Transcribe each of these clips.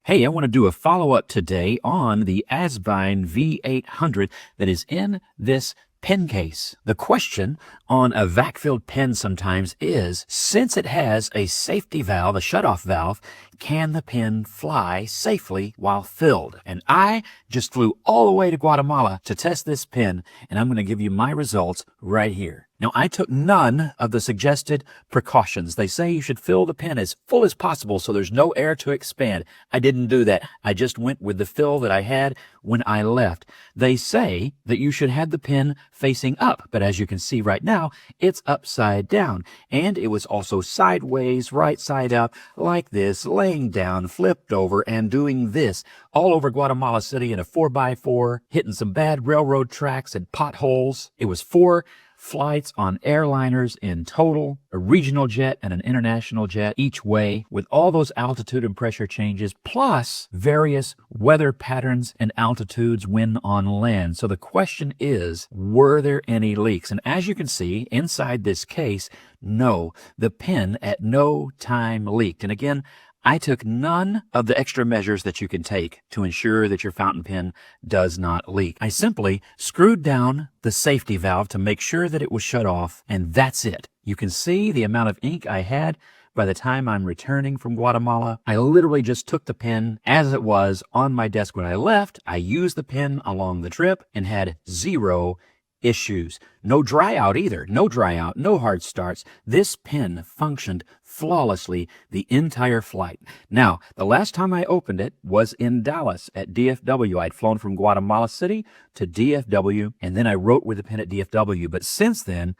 Hey, I want to do a follow-up today on the Asvine V800 that is in this pen case. The question on a vac-filled pen sometimes is, since it has a safety valve, a shutoff valve, can the pen fly safely while filled? And I just flew all the way to Guatemala to test this pen, and I'm going to give you my results right here. Now, I took none of the suggested precautions. They say you should fill the pen as full as possible so there's no air to expand. I didn't do that. I just went with the fill that I had when I left. They say that you should have the pen facing up, but as you can see right now, it's upside down. And it was also sideways, right side up, like this, laying down, flipped over, and doing this all over Guatemala City in a 4x4, hitting some bad railroad tracks and potholes. It was 4 flights on airliners in total, a regional jet and an international jet each way, with all those altitude and pressure changes, plus various weather patterns and altitudes when on land. So the question is, were there any leaks? And as you can see inside this case, no, the pen at no time leaked. And again, I took none of the extra measures that you can take to ensure that your fountain pen does not leak. I simply screwed down the safety valve to make sure that it was shut off, and that's it. You can see the amount of ink I had by the time I'm returning from Guatemala. I literally just took the pen as it was on my desk when I left. I used the pen along the trip and had 0 issues. No dry out either. No dry out, no hard starts. This pen functioned flawlessly the entire flight. Now, the last time I opened it was in Dallas at DFW. I'd flown from Guatemala City to DFW, and then I wrote with the pen at DFW. But since then,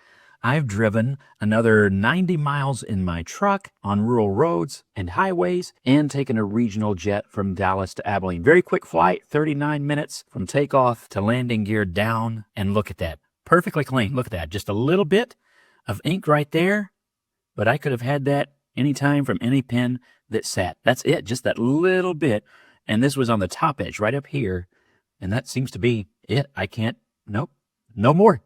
I've driven another 90 miles in my truck on rural roads and highways and taken a regional jet from Dallas to Abilene. Very quick flight, 39 minutes from takeoff to landing gear down. And look at that. Perfectly clean. Look at that. Just a little bit of ink right there. But I could have had that anytime from any pen that sat. That's it. Just that little bit. And this was on the top edge right up here. And that seems to be it. I can't. Nope. No more.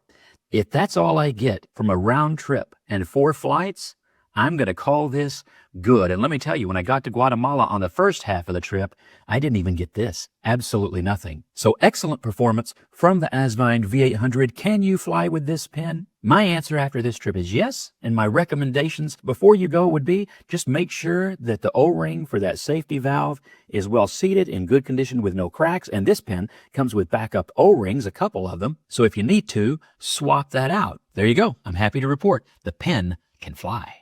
If that's all I get from a round trip and 4 flights, I'm going to call this good. And let me tell you, when I got to Guatemala on the first half of the trip, I didn't even get this. Absolutely nothing. So excellent performance from the Asvine V800. Can you fly with this pen? My answer after this trip is yes. And my recommendations before you go would be just make sure that the O-ring for that safety valve is well seated, in good condition with no cracks. And this pen comes with backup O-rings, a couple of them. So if you need to, swap that out. There you go. I'm happy to report the pen can fly.